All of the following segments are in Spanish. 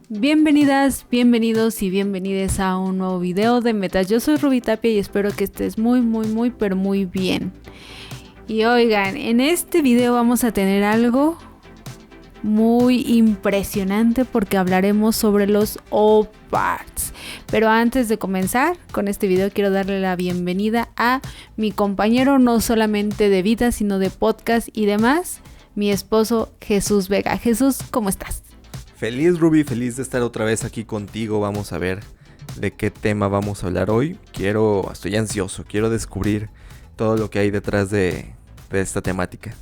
Bienvenidas, bienvenidos y bienvenides a un nuevo video de Metas. Yo soy Ruby Tapia y espero que estés pero muy bien. Y oigan, en este video vamos a tener algo muy impresionante porque hablaremos sobre los O-Parts. Pero antes de comenzar con este video quiero darle la bienvenida a mi compañero no solamente de vida sino de podcast y demás, mi esposo Jesús Vega. Jesús, ¿cómo estás? Feliz, Ruby, feliz de estar otra vez aquí contigo. Vamos a ver de qué tema vamos a hablar hoy. Estoy ansioso, quiero descubrir todo lo que hay detrás de esta temática.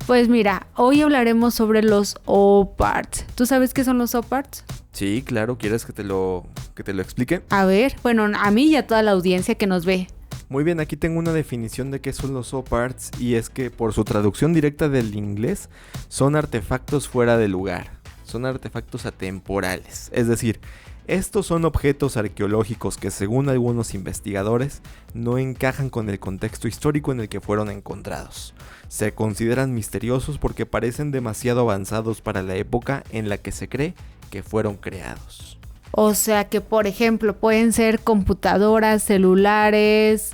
Pues mira, hoy hablaremos sobre los O-Parts. ¿Tú sabes qué son los O-Parts? Sí, claro, ¿quieres que te lo explique? A ver, bueno, a mí y a toda la audiencia que nos ve. Muy bien, aquí tengo una definición de qué son los O-Parts y es que por su traducción directa del inglés son artefactos fuera de lugar. Son artefactos atemporales, es decir, estos son objetos arqueológicos que según algunos investigadores no encajan con el contexto histórico en el que fueron encontrados. Se consideran misteriosos porque parecen demasiado avanzados para la época en la que se cree que fueron creados. O sea que, por ejemplo, pueden ser computadoras, celulares,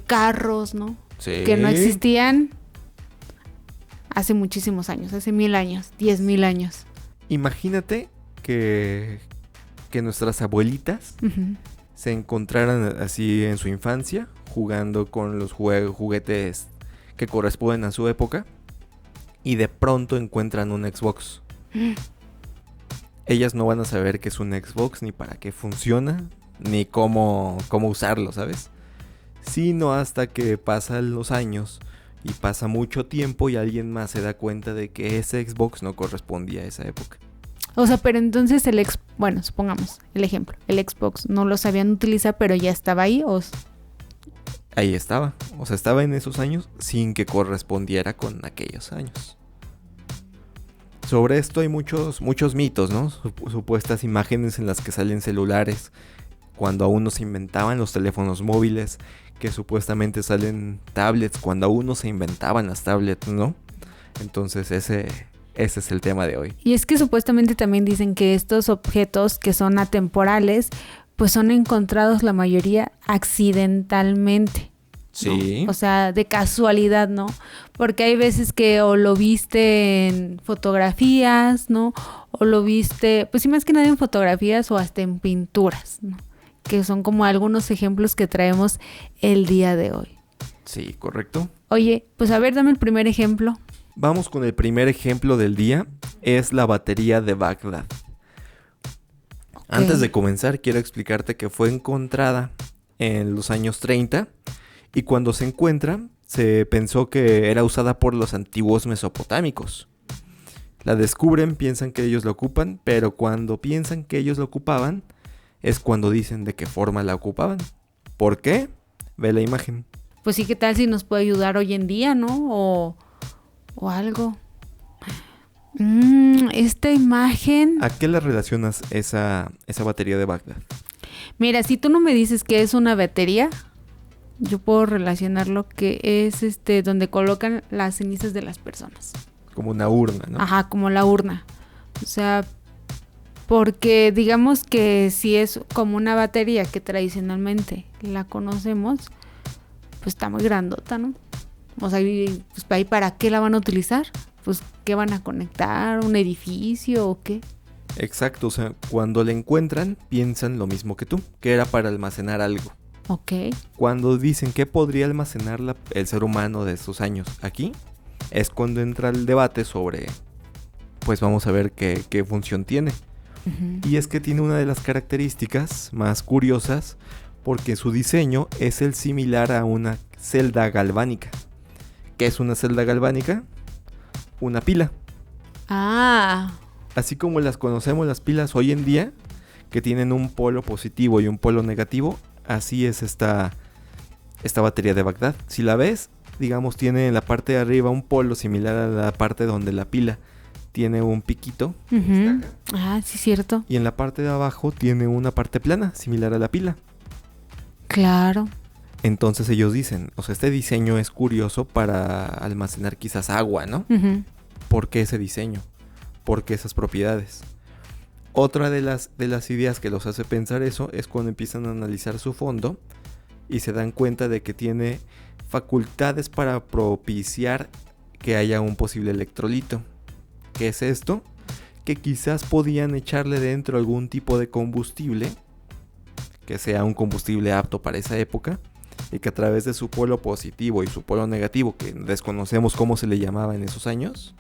carros, ¿no? Sí. Que no existían hace muchísimos años, hace 1000 años, 10,000 años. Imagínate que nuestras abuelitas se encontraran así en su infancia, jugando con los juguetes que corresponden a su época, y de pronto encuentran un Xbox. Ellas no van a saber qué es un Xbox, ni para qué funciona, ni cómo usarlo, ¿sabes? Sino hasta que pasan los años y pasa mucho tiempo y alguien más se da cuenta de que ese Xbox no correspondía a esa época. O sea, pero entonces supongamos el ejemplo, el Xbox no lo sabían utilizar, pero ya estaba ahí, Ahí estaba, o sea, estaba en esos años sin que correspondiera con aquellos años. Sobre esto hay muchos mitos, ¿no? Supuestas imágenes en las que salen celulares, cuando aún no se inventaban los teléfonos móviles, que supuestamente salen tablets, cuando aún no se inventaban las tablets, ¿no? Entonces ese es el tema de hoy. Y es que supuestamente también dicen que estos objetos que son atemporales, pues son encontrados la mayoría accidentalmente. Sí. ¿No? O sea, de casualidad, ¿no? Porque hay veces que o lo viste en fotografías, ¿no? O lo viste, pues sí, más que nada en fotografías o hasta en pinturas, ¿no? Que son como algunos ejemplos que traemos el día de hoy. Sí, correcto. Oye, pues a ver, dame el primer ejemplo. Vamos con el primer ejemplo del día, es la batería de Bagdad. Okay. Antes de comenzar, quiero explicarte que fue encontrada en los años 30 y cuando se encuentra, se pensó que era usada por los antiguos mesopotámicos. La descubren, piensan que ellos la ocupan, pero cuando piensan que ellos la ocupaban, es cuando dicen de qué forma la ocupaban. ¿Por qué? Ve la imagen. Pues sí, ¿qué tal si nos puede ayudar hoy en día, no? O algo. Esta imagen... ¿A qué le relacionas esa batería de Bagdad? Mira, si tú no me dices que es una batería, yo puedo relacionarlo que es donde colocan las cenizas de las personas. Como una urna, ¿no? Ajá, como la urna. O sea, porque digamos que si es como una batería que tradicionalmente la conocemos, pues está muy grandota, ¿no? O sea, pues ahí ¿para qué la van a utilizar? Pues ¿qué van a conectar? ¿Un edificio o qué? Exacto, o sea, cuando la encuentran piensan lo mismo que tú, que era para almacenar algo. Ok. Cuando dicen que podría almacenar el ser humano de esos años aquí, es cuando entra el debate sobre, pues vamos a ver qué función tiene. Uh-huh. Y es que tiene una de las características más curiosas porque su diseño es el similar a una celda galvánica. ¿Qué es una celda galvánica? Una pila. Ah. Así como las conocemos las pilas hoy en día, que tienen un polo positivo y un polo negativo, así es esta batería de Bagdad. Si la ves, digamos, tiene en la parte de arriba un polo similar a la parte donde la pila tiene un piquito. Uh-huh. Ah, sí, cierto. Y en la parte de abajo tiene una parte plana, similar a la pila. Claro. Entonces ellos dicen, o sea, este diseño es curioso para almacenar quizás agua, ¿no? Uh-huh. ¿Por qué ese diseño? ¿Por qué esas propiedades? Otra de las ideas que los hace pensar eso es cuando empiezan a analizar su fondo y se dan cuenta de que tiene facultades para propiciar que haya un posible electrolito. ¿Qué es esto? Que quizás podían echarle dentro algún tipo de combustible que sea un combustible apto para esa época y que a través de su polo positivo y su polo negativo, que desconocemos cómo se le llamaba en esos años,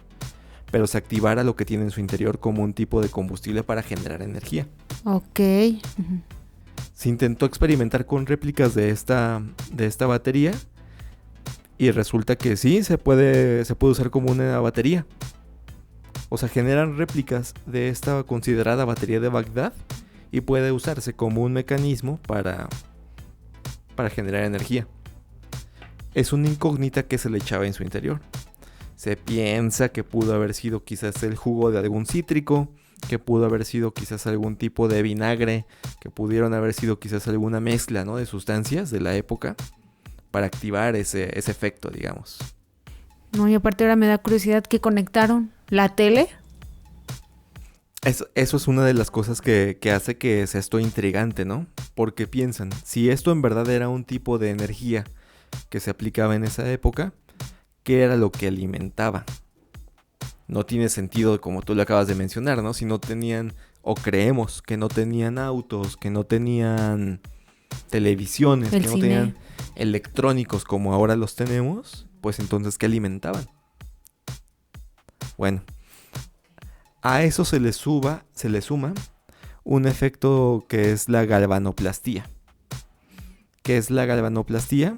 pero se activara lo que tiene en su interior como un tipo de combustible para generar energía. Ok. Se intentó experimentar con réplicas de esta batería y resulta que sí, se puede usar como una batería. O sea, generan réplicas de esta considerada batería de Bagdad y puede usarse como un mecanismo para generar energía. Es una incógnita que se le echaba en su interior. Se piensa que pudo haber sido quizás el jugo de algún cítrico, que pudo haber sido quizás algún tipo de vinagre, que pudieron haber sido quizás alguna mezcla, ¿no?, de sustancias de la época para activar ese efecto, digamos. No, y aparte ahora me da curiosidad que conectaron la tele. Eso es una de las cosas que hace que sea esto intrigante, ¿no? Porque piensan, si esto en verdad era un tipo de energía que se aplicaba en esa época, ¿qué era lo que alimentaba? No tiene sentido, como tú lo acabas de mencionar, ¿no? Si no tenían, o creemos que no tenían autos, que no tenían televisiones, que no tenían electrónicos como ahora los tenemos, pues entonces, ¿qué alimentaban? Bueno, a eso se le suma un efecto que es la galvanoplastía. ¿Qué es la galvanoplastía?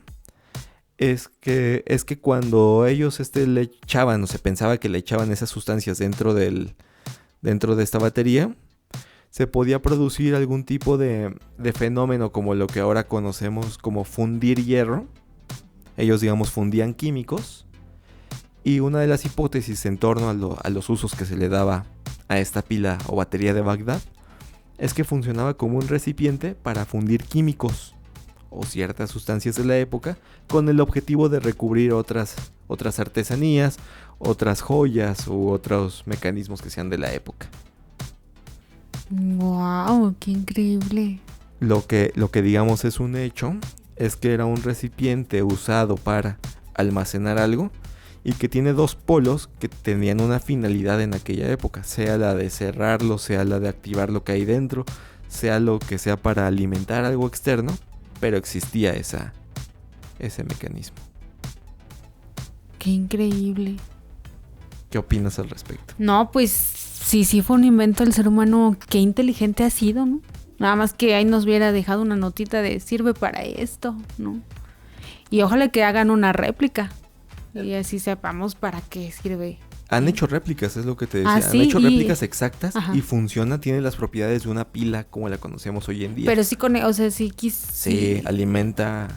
Es que cuando ellos le echaban, o se pensaba que le echaban esas sustancias dentro de esta batería, se podía producir algún tipo de fenómeno como lo que ahora conocemos como fundir hierro. Ellos, digamos, fundían químicos. Y una de las hipótesis en torno a los usos que se le daba a esta pila o batería de Bagdad es que funcionaba como un recipiente para fundir químicos o ciertas sustancias de la época con el objetivo de recubrir otras artesanías, otras joyas u otros mecanismos que sean de la época. ¡Wow! ¡Qué increíble! Lo que digamos es un hecho es que era un recipiente usado para almacenar algo y que tiene dos polos que tenían una finalidad en aquella época, sea la de cerrarlo, sea la de activar lo que hay dentro, sea lo que sea para alimentar algo externo, pero existía ese mecanismo. ¡Qué increíble! ¿Qué opinas al respecto? No, pues sí fue un invento del ser humano, qué inteligente ha sido, ¿no? Nada más que ahí nos hubiera dejado una notita de sirve para esto, ¿no? Y ojalá que hagan una réplica y así sepamos para qué sirve. Han hecho réplicas, es lo que te decía. ¿Sí? Han hecho réplicas exactas. Ajá. Y funciona, tiene las propiedades de una pila como la conocemos hoy en día. Pero sí sí, alimenta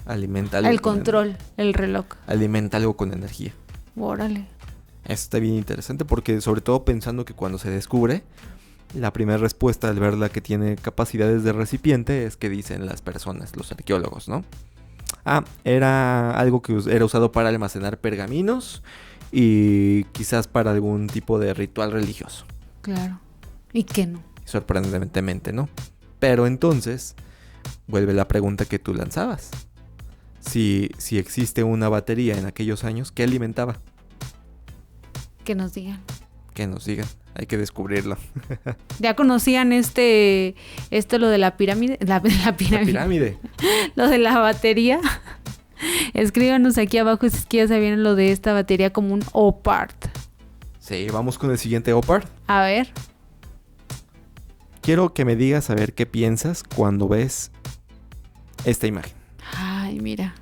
algo. El control, el reloj. Alimenta algo con energía. Órale. Eso está bien interesante porque sobre todo pensando que cuando se descubre, la primera respuesta al verla que tiene capacidades de recipiente es que dicen las personas, los arqueólogos, ¿no? Era algo que era usado para almacenar pergaminos y quizás para algún tipo de ritual religioso. Claro. ¿Y qué no? Sorprendentemente, ¿no? Pero entonces, vuelve la pregunta que tú lanzabas. Si existe una batería en aquellos años, ¿qué alimentaba? Que nos digan. Que nos digan. Hay que descubrirlo. ¿Ya conocían lo de la pirámide? La pirámide. Lo de la batería. Escríbanos aquí abajo si es que ya sabían lo de esta batería como un O-part. Sí, vamos con el siguiente O-part. A ver. Quiero que me digas a ver qué piensas cuando ves esta imagen. Ay, mira.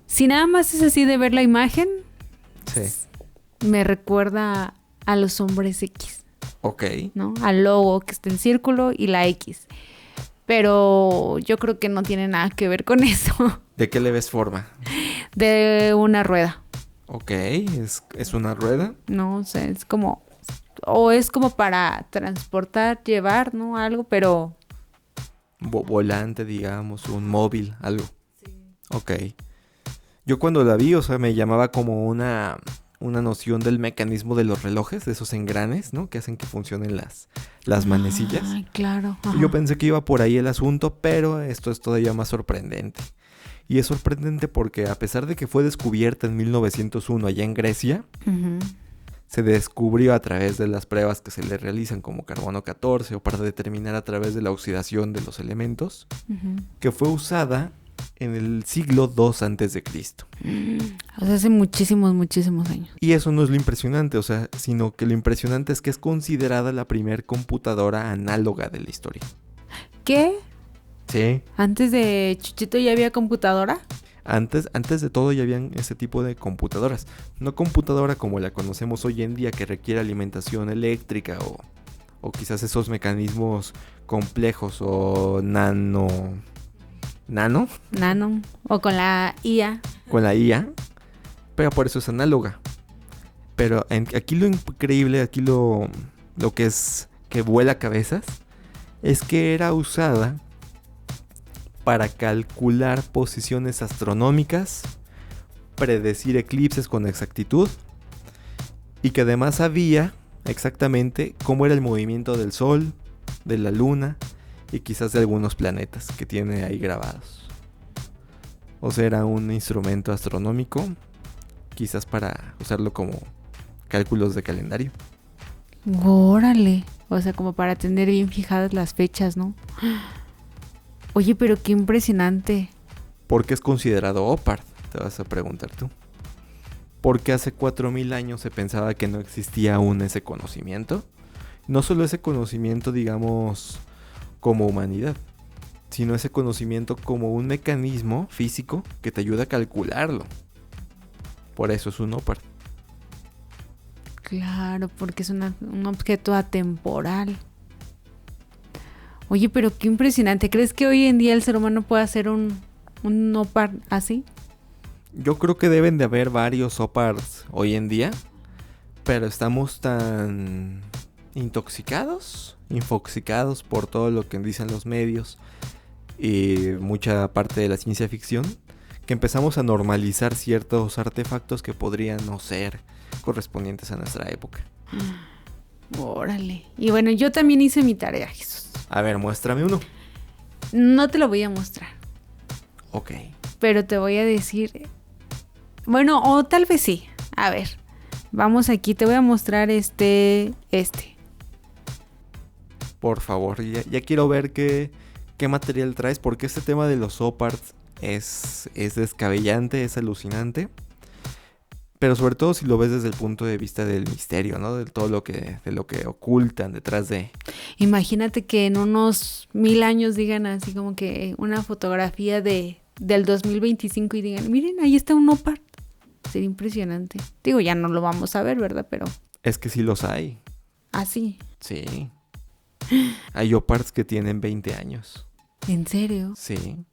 Si nada más es así de ver la imagen, sí, me recuerda a los hombres X. Ok. ¿No? Al logo que está en círculo y la X. Pero yo creo que no tiene nada que ver con eso. ¿De qué le ves forma? De una rueda. Ok, ¿es una rueda? No, o sea, es como... O es como para transportar, llevar, ¿no? Algo, pero... Volante, digamos, un móvil, algo. Sí. Ok. Yo cuando la vi, o sea, me llamaba como una una noción del mecanismo de los relojes, de esos engranes, ¿no? Que hacen que funcionen las manecillas. Ay, claro. Y yo pensé que iba por ahí el asunto, pero esto es todavía más sorprendente. Y es sorprendente porque a pesar de que fue descubierta en 1901 allá en Grecia, se descubrió a través de las pruebas que se le realizan como carbono 14 o para determinar a través de la oxidación de los elementos, que fue usada en el siglo II a.C. O sea, hace muchísimos, muchísimos años. Y eso no es lo impresionante, o sea, sino que lo impresionante es que es considerada la primer computadora análoga de la historia. ¿Qué? Sí. ¿Antes de Chuchito ya había computadora? Antes de todo ya habían ese tipo de computadoras. No computadora como la conocemos hoy en día que requiere alimentación eléctrica o quizás esos mecanismos complejos o nano. O con la IA. Con la IA. Pero por eso es análoga. Pero aquí lo increíble, aquí lo que es que vuela cabezas, es que era usada para calcular posiciones astronómicas, predecir eclipses con exactitud y que además sabía exactamente cómo era el movimiento del Sol, de la Luna y quizás de algunos planetas que tiene ahí grabados. O sea, era un instrumento astronómico, quizás para usarlo como cálculos de calendario. Órale, o sea, como para tener bien fijadas las fechas, ¿no? Oye, pero qué impresionante. ¿Por qué es considerado OPARD? Te vas a preguntar tú. Porque hace 4000 años se pensaba que no existía aún ese conocimiento. No solo ese conocimiento, digamos, como humanidad, sino ese conocimiento como un mecanismo físico que te ayuda a calcularlo. Por eso es un OPARD. Claro, porque es un objeto atemporal. Oye, pero qué impresionante. ¿Crees que hoy en día el ser humano puede hacer un OPARD así? Yo creo que deben de haber varios OPARDs hoy en día, pero estamos tan infoxicados por todo lo que dicen los medios y mucha parte de la ciencia ficción, que empezamos a normalizar ciertos artefactos que podrían no ser correspondientes a nuestra época. Órale. Y bueno, yo también hice mi tarea, Jesús. A ver, muéstrame uno. No te lo voy a mostrar. Ok. Pero te voy a decir... Bueno, o tal vez sí. A ver. Vamos aquí, te voy a mostrar este. Por favor, ya quiero ver qué material traes, porque este tema de los OPARDs es descabellante, es alucinante. Pero sobre todo si lo ves desde el punto de vista del misterio, ¿no? De todo lo que ocultan detrás de... Imagínate que en unos 1000 años digan así como que una fotografía del 2025 y digan, miren, ahí está un OPARD. Sería impresionante. Digo, ya no lo vamos a ver, ¿verdad? Pero... Es que sí los hay. ¿Ah, sí? Sí. Hay OPARDs que tienen 20 años. ¿En serio? Sí.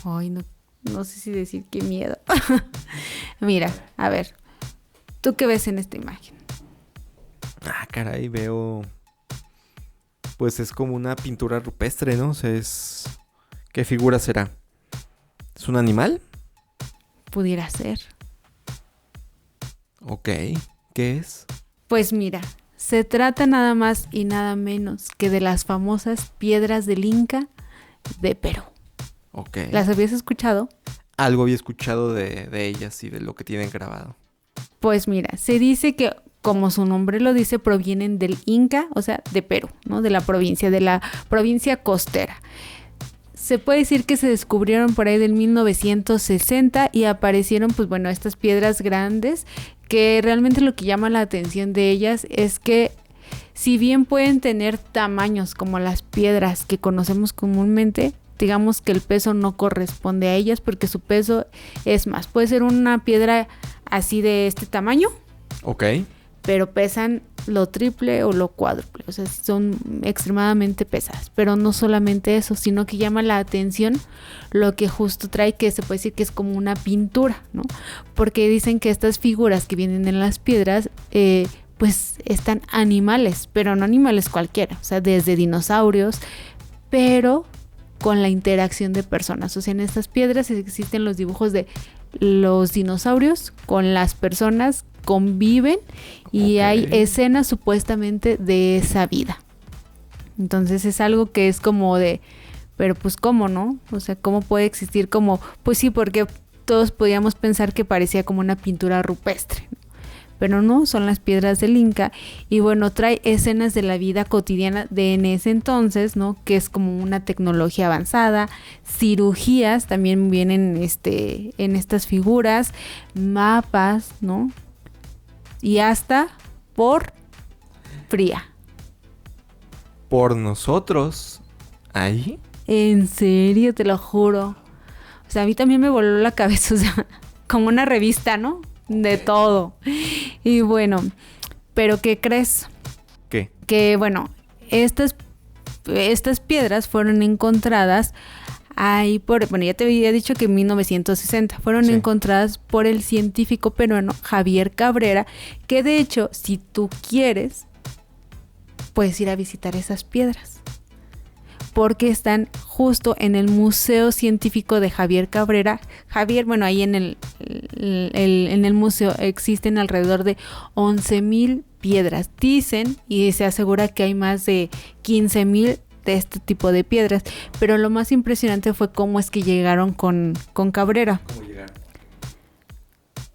Ay, no sé si decir qué miedo. Mira, a ver. ¿Tú qué ves en esta imagen? Ah, caray, veo... Pues es como una pintura rupestre, ¿no? O sea, ¿qué figura será? ¿Es un animal? Pudiera ser. Ok. ¿Qué es? Pues mira, se trata nada más y nada menos que de las famosas piedras del Inca de Perú. Ok. ¿Las habías escuchado? Algo había escuchado de ellas y de lo que tienen grabado. Pues mira, se dice que, como su nombre lo dice, provienen del Inca, o sea, de Perú, ¿no? De la provincia costera. Se puede decir que se descubrieron por ahí del 1960 y aparecieron, pues bueno, estas piedras grandes, que realmente lo que llama la atención de ellas es que si bien pueden tener tamaños como las piedras que conocemos comúnmente, digamos que el peso no corresponde a ellas porque su peso es más. Puede ser una piedra así de este tamaño. Ok. Pero pesan lo triple o lo cuádruple. O sea, son extremadamente pesadas. Pero no solamente eso, sino que llama la atención lo que justo trae, que se puede decir que es como una pintura, ¿no? Porque dicen que estas figuras que vienen en las piedras, pues están animales, pero no animales cualquiera. O sea, desde dinosaurios, pero con la interacción de personas. O sea, en estas piedras existen los dibujos de los dinosaurios con las personas conviven y hay escenas supuestamente de esa vida. Entonces es algo que es como de, pero pues ¿cómo, no? O sea, ¿cómo puede existir como? Pues sí, porque todos podíamos pensar que parecía como una pintura rupestre, ¿no? Pero no, son las piedras del Inca. Y bueno, trae escenas de la vida cotidiana de en ese entonces, ¿no? Que es como una tecnología avanzada, cirugías también vienen en estas figuras, mapas, ¿no? Y hasta por fría. ¿Por nosotros? ¿Ahí? En serio, te lo juro. O sea, a mí también me voló la cabeza, o sea, como una revista, ¿no? De todo. Y bueno, ¿pero qué crees? ¿Qué? Que bueno, estas piedras fueron encontradas ahí bueno, ya te había dicho que en 1960 fueron encontradas por el científico peruano Javier Cabrera, que de hecho, si tú quieres, puedes ir a visitar esas piedras. Porque están justo en el Museo Científico de Javier Cabrera. Javier, bueno, ahí en el museo existen alrededor de 11,000 piedras. Dicen y se asegura que hay más de 15,000 de este tipo de piedras. Pero lo más impresionante fue cómo es que llegaron con Cabrera. ¿Cómo llegaron?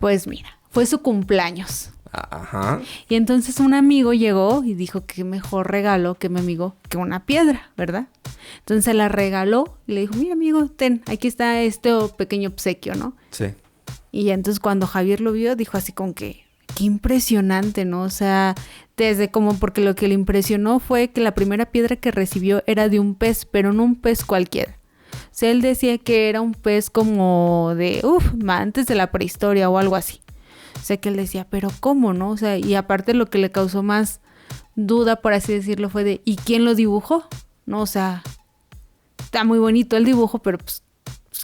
Pues mira, fue su cumpleaños. Ajá. Y entonces un amigo llegó y dijo que mejor regalo que mi amigo que una piedra, ¿verdad? Entonces se la regaló y le dijo, mira amigo, ten, aquí está este pequeño obsequio, ¿no? Sí. Y entonces cuando Javier lo vio, dijo así como que, qué impresionante, ¿no? O sea, desde como porque lo que le impresionó fue que la primera piedra que recibió era de un pez, pero no un pez cualquiera. O sea, él decía que era un pez como de, antes de la prehistoria o algo así. O sea, que él decía, pero ¿cómo, no? O sea, y aparte lo que le causó más duda, por así decirlo, fue de, ¿y quién lo dibujó? No, o sea, está muy bonito el dibujo, pero pues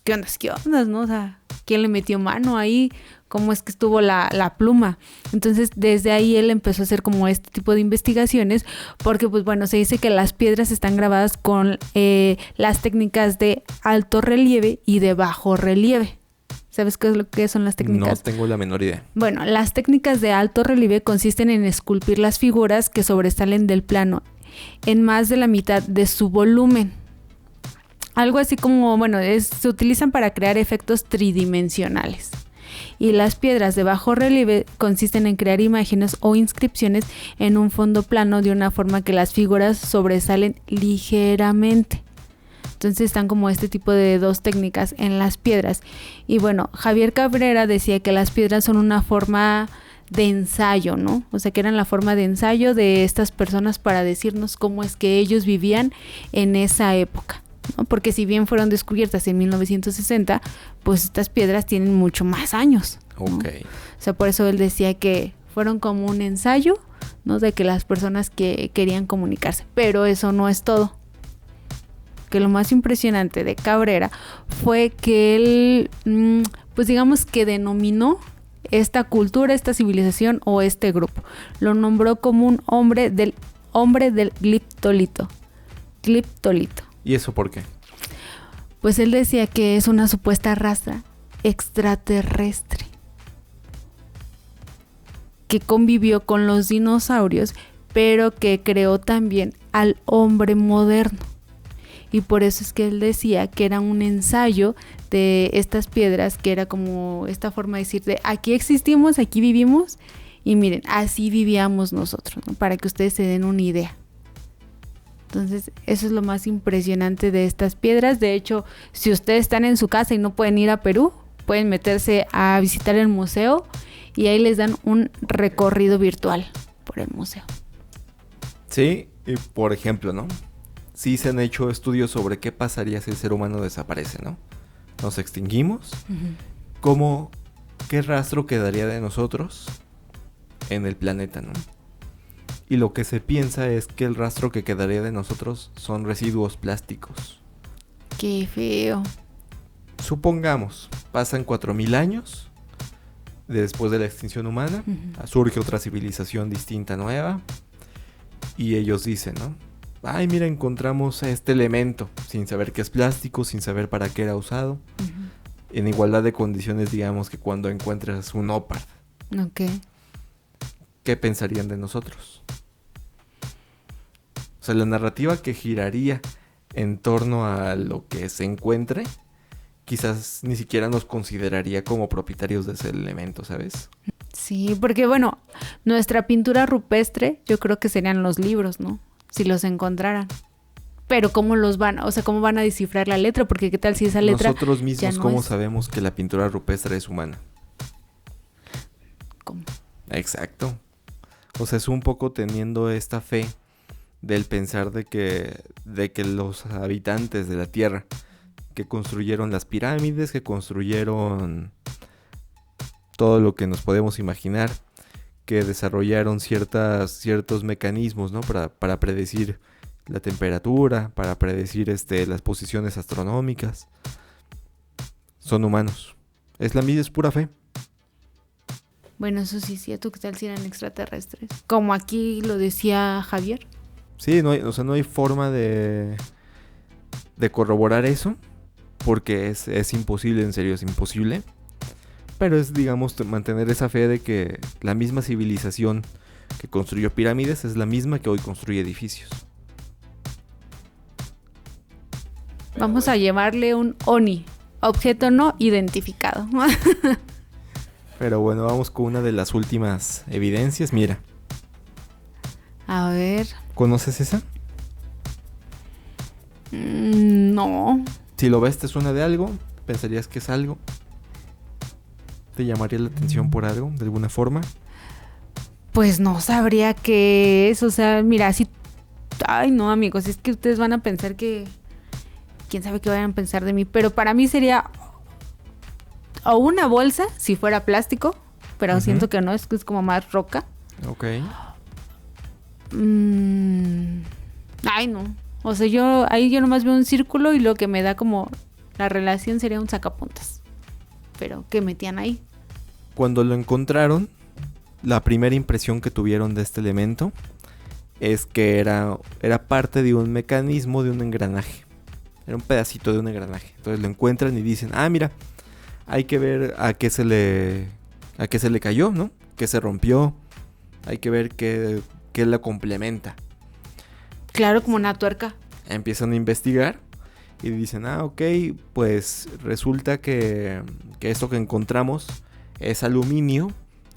¿qué ondas, no? O sea, ¿quién le metió mano ahí? ¿Cómo es que estuvo la pluma? Entonces, desde ahí él empezó a hacer como este tipo de investigaciones, porque pues bueno, se dice que las piedras están grabadas con las técnicas de alto relieve y de bajo relieve. ¿Sabes qué es lo que son las técnicas? No tengo la menor idea. Bueno, las técnicas de alto relieve consisten en esculpir las figuras que sobresalen del plano en más de la mitad de su volumen. Algo así como, bueno, se utilizan para crear efectos tridimensionales. Y las piedras de bajo relieve consisten en crear imágenes o inscripciones en un fondo plano de una forma que las figuras sobresalen ligeramente. Entonces están como este tipo de dos técnicas en las piedras. Y bueno, Javier Cabrera decía que las piedras son una forma de ensayo, ¿no? O sea, que eran la forma de ensayo de estas personas para decirnos cómo es que ellos vivían en esa época, ¿no? Porque si bien fueron descubiertas en 1960, pues estas piedras tienen mucho más años, ¿no? Okay. O sea, por eso él decía que fueron como un ensayo, ¿no? De que las personas que querían comunicarse. Pero eso no es todo. Que lo más impresionante de Cabrera fue que él, pues digamos que denominó esta cultura, esta civilización o este grupo. Lo nombró como un hombre del gliptolito. Gliptolito. ¿Y eso por qué? Pues él decía que es una supuesta raza extraterrestre que convivió con los dinosaurios, pero que creó también al hombre moderno. Y por eso es que él decía que era un ensayo de estas piedras, que era como esta forma de decir de aquí existimos, aquí vivimos y miren, así vivíamos nosotros, ¿no? Para que ustedes se den una idea. Entonces, eso es lo más impresionante de estas piedras. De hecho, si ustedes están en su casa y no pueden ir a Perú, pueden meterse a visitar el museo y ahí les dan un recorrido virtual por el museo. Sí, y por ejemplo, ¿no? Sí se han hecho estudios sobre qué pasaría si el ser humano desaparece, ¿no? Nos extinguimos. Uh-huh. ¿Qué rastro quedaría de nosotros en el planeta, ¿no? Y lo que se piensa es que el rastro que quedaría de nosotros son residuos plásticos. ¡Qué feo! Supongamos, pasan 4,000 años después de la extinción humana, uh-huh. Surge otra civilización distinta, nueva, y ellos dicen, ¿no? Ay, mira, encontramos este elemento, sin saber que es plástico, sin saber para qué era usado, uh-huh. En igualdad de condiciones, digamos, que cuando encuentras un ópard. Ok. ¿qué pensarían de nosotros? O sea, la narrativa que giraría en torno a lo que se encuentre, quizás ni siquiera nos consideraría como propietarios de ese elemento, ¿sabes? Sí, porque bueno, nuestra pintura rupestre yo creo que serían los libros, ¿no? Si los encontraran. Pero ¿cómo los van? O sea, ¿cómo van a descifrar la letra? Porque ¿qué tal si esa letra nosotros mismos ya no cómo es? sabemos que la pintura rupestre es humana? ¿Cómo? Exacto. O sea, es un poco teniendo esta fe del pensar de que los habitantes de la Tierra que construyeron las pirámides, que construyeron todo lo que nos podemos imaginar, que desarrollaron ciertos mecanismos, ¿no? Para predecir la temperatura, para predecir las posiciones astronómicas. Son humanos. Es pura fe. Bueno, eso sí es cierto, que tal si eran extraterrestres. Como aquí lo decía Javier. Sí, no hay forma de corroborar eso, porque es imposible, en serio, es imposible. Pero es, digamos, mantener esa fe de que la misma civilización que construyó pirámides es la misma que hoy construye edificios. Vamos a llevarle un ONI, objeto no identificado. Pero bueno, vamos con una de las últimas evidencias. Mira, A ver. ¿conoces esa? No. Si lo ves, ¿te suena de algo? ¿Pensarías que es algo? ¿Te llamaría la atención por algo, de alguna forma? Pues no sabría qué es. O sea, mira, así. Ay, no, amigos, es que ustedes van a pensar que. Quién sabe qué vayan a pensar de mí. Pero para mí sería. O una bolsa, si fuera plástico. Pero siento que no, es que es como más roca. Ok. Ay, no. O sea, yo nomás veo un círculo y lo que me da como la relación sería un sacapuntas. Pero, ¿qué metían ahí? Cuando lo encontraron, la primera impresión que tuvieron de este elemento es que era parte de un mecanismo de un engranaje. Era un pedacito de un engranaje. Entonces lo encuentran y dicen, mira, hay que ver a qué se le cayó, ¿no? ¿Qué se rompió? Hay que ver qué la complementa. Claro, como una tuerca. Empiezan a investigar y dicen, ok, pues resulta que esto que encontramos es aluminio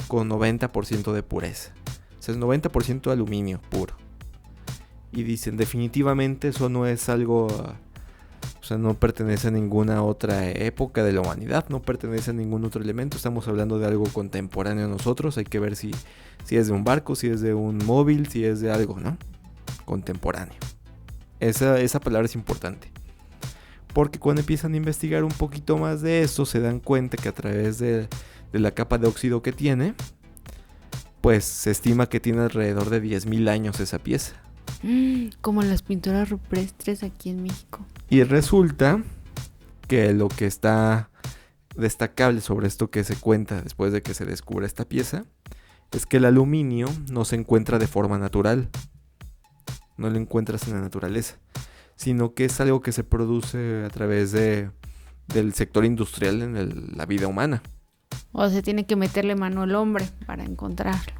con 90% de pureza. O sea, es 90% aluminio puro. Y dicen, definitivamente eso no es algo... O sea, no pertenece a ninguna otra época de la humanidad, no pertenece a ningún otro elemento. Estamos hablando de algo contemporáneo a nosotros. Hay que ver si es de un barco, si es de un móvil, si es de algo, ¿no? Contemporáneo. Esa palabra es importante. Porque cuando empiezan a investigar un poquito más de esto, se dan cuenta que a través de la capa de óxido que tiene, pues se estima que tiene alrededor de 10,000 años esa pieza. Como las pinturas rupestres aquí en México. Y resulta que lo que está destacable sobre esto que se cuenta después de que se descubre esta pieza es que el aluminio no se encuentra de forma natural. No lo encuentras en la naturaleza, sino que es algo que se produce a través del sector industrial en la vida humana. O sea, tiene que meterle mano al hombre para encontrarlo.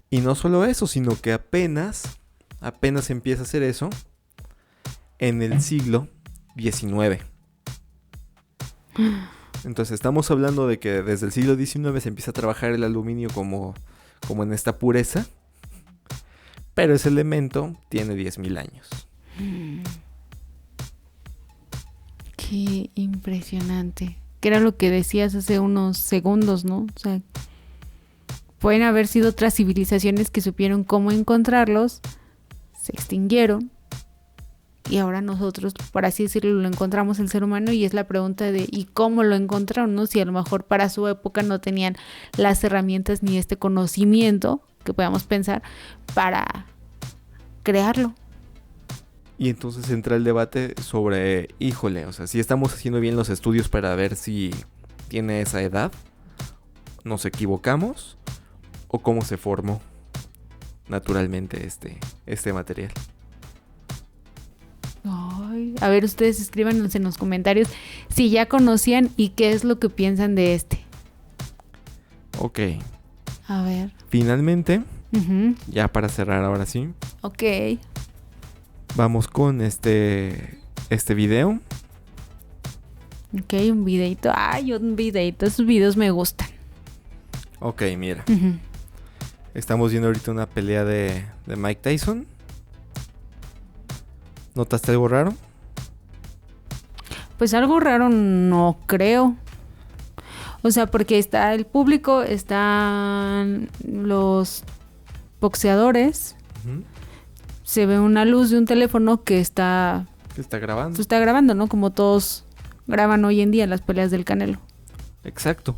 Y no solo eso, sino que apenas empieza a hacer eso en el siglo XIX. Entonces estamos hablando de que desde el siglo XIX se empieza a trabajar el aluminio como en esta pureza, pero ese elemento tiene 10,000 años. Qué impresionante. Que era lo que decías hace unos segundos, ¿no? O sea, pueden haber sido otras civilizaciones que supieron cómo encontrarlos, se extinguieron, y ahora nosotros, por así decirlo, lo encontramos el ser humano, y es la pregunta de ¿y cómo lo encontraron? ¿No? Si a lo mejor para su época no tenían las herramientas ni este conocimiento que podamos pensar para crearlo. Y entonces entra el debate sobre, híjole, o sea, si estamos haciendo bien los estudios para ver si tiene esa edad, nos equivocamos, o cómo se formó naturalmente este material. Ay, a ver, ustedes escríbanos en los comentarios si ya conocían y qué es lo que piensan de este. Ok. A ver. Finalmente, Ujú. Ya para cerrar ahora sí. Ok. Vamos con este video. Ok, un videito. Ay, un videito. Esos videos me gustan. Ok, mira. Ujú. Estamos viendo ahorita una pelea de Mike Tyson. ¿Notaste algo raro? Pues algo raro no creo. O sea, porque está el público, están los boxeadores. Ujú. Se ve una luz de un teléfono que está, ¿Qué está grabando? pues, está grabando, ¿no? Como todos graban hoy en día las peleas del Canelo. Exacto.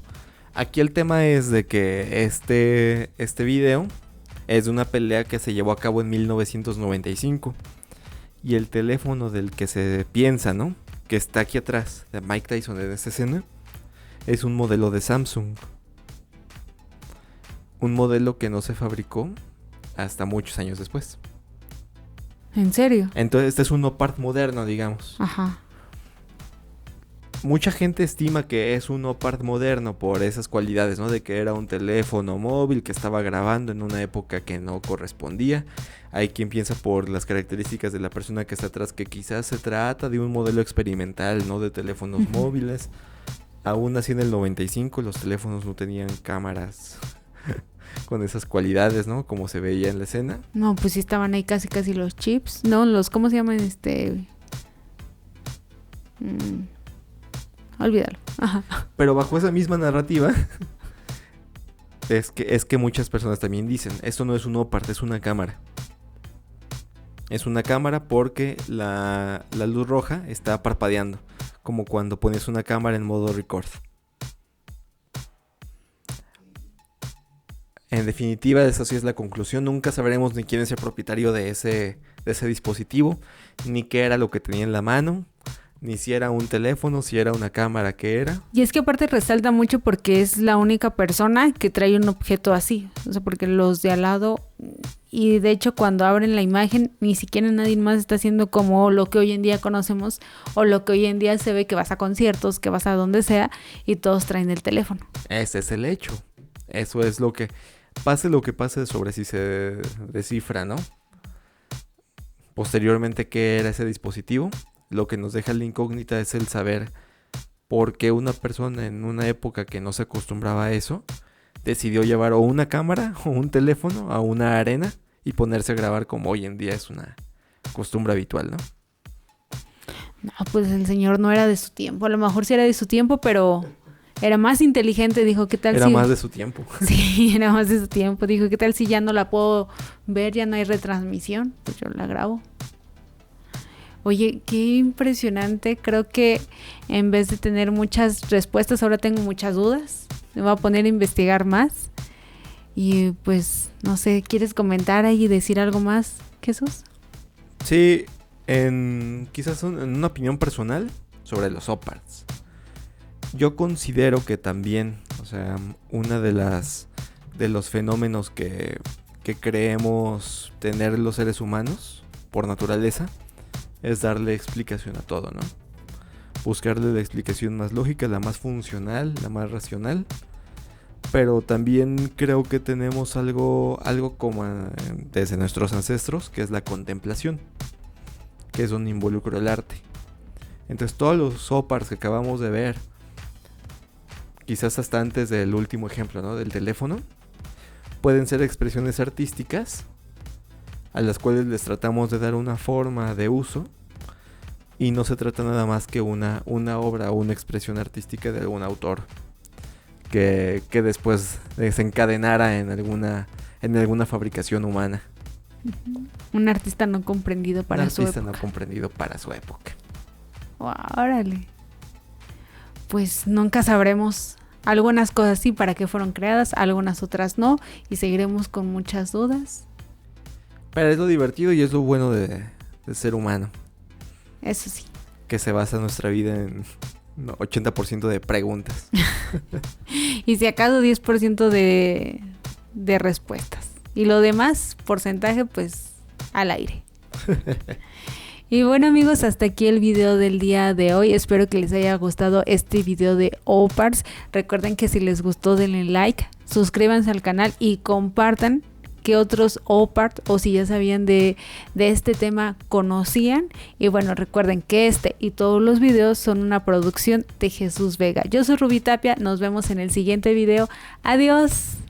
Aquí el tema es de que este video es de una pelea que se llevó a cabo en 1995. Y el teléfono del que se piensa, ¿no? Que está aquí atrás de Mike Tyson en esta escena, es un modelo de Samsung. Un modelo que no se fabricó hasta muchos años después. ¿En serio? Entonces este es un Opart moderno, digamos. Ajá. Mucha gente estima que es un Opart moderno por esas cualidades, ¿no? De que era un teléfono móvil que estaba grabando en una época que no correspondía. Hay quien piensa por las características de la persona que está atrás que quizás se trata de un modelo experimental, ¿no? De teléfonos móviles. Aún así en el 95 los teléfonos no tenían cámaras con esas cualidades, ¿no? Como se veía en la escena. No, pues sí estaban ahí casi los chips. No, los, ¿cómo se llaman? Olvídalo. Ajá. Pero bajo esa misma narrativa es que muchas personas también dicen, esto no es un Opart, es una cámara. Es una cámara porque la luz roja está parpadeando, como cuando pones una cámara en modo record. En definitiva, esa sí es la conclusión. Nunca sabremos ni quién es el propietario de ese dispositivo, ni qué era lo que tenía en la mano, ni si era un teléfono, si era una cámara, qué era. Y es que aparte resalta mucho porque es la única persona que trae un objeto así. O sea, porque los de al lado, y de hecho cuando abren la imagen, ni siquiera nadie más está haciendo como lo que hoy en día conocemos o lo que hoy en día se ve que vas a conciertos, que vas a donde sea y todos traen el teléfono. Ese es el hecho. Eso es lo que pase sobre si se descifra, ¿no? Posteriormente, ¿qué era ese dispositivo? Lo que nos deja la incógnita es el saber por qué una persona en una época que no se acostumbraba a eso decidió llevar o una cámara o un teléfono a una arena y ponerse a grabar como hoy en día es una costumbre habitual, ¿no? No, pues el señor no era de su tiempo. A lo mejor sí era de su tiempo, pero era más inteligente. Dijo, ¿qué tal Era si... más de su tiempo. Sí, era más de su tiempo. Dijo, ¿qué tal si ya no la puedo ver? Ya no hay retransmisión. Pues yo la grabo. Oye, qué impresionante. Creo que en vez de tener muchas respuestas, ahora tengo muchas dudas. Me voy a poner a investigar más. Y pues, no sé, ¿quieres comentar ahí y decir algo más, Jesús? Sí, quizás en una opinión personal sobre los Oparts. Yo considero que también, o sea, una de los fenómenos que creemos tener los seres humanos por naturaleza es darle explicación a todo, ¿no? Buscarle la explicación más lógica, la más funcional, la más racional. Pero también creo que tenemos algo como desde nuestros ancestros, que es la contemplación, que es donde involucra el arte. Entonces todos los Oparts que acabamos de ver, quizás hasta antes del último ejemplo, ¿no? Del teléfono, pueden ser expresiones artísticas a las cuales les tratamos de dar una forma de uso y no se trata nada más que una obra o una expresión artística de algún autor que después desencadenara en alguna fabricación humana. Un artista no comprendido para su época. Un artista no comprendido para su época. Wow, órale. Pues nunca sabremos. Algunas cosas sí para qué fueron creadas, algunas otras no, y seguiremos con muchas dudas. Pero es lo divertido y es lo bueno de ser humano. Eso sí. Que se basa nuestra vida en 80% de preguntas. Y si acaso 10% de respuestas. Y lo demás, porcentaje, pues al aire. Y bueno, amigos, hasta aquí el video del día de hoy. Espero que les haya gustado este video de Oparts. Recuerden que si les gustó denle like, suscríbanse al canal y compartan qué otros OPART o si ya sabían de este tema conocían. Y bueno, recuerden que este y todos los videos son una producción de Jesús Vega. Yo soy Rubí Tapia, nos vemos en el siguiente video. Adiós.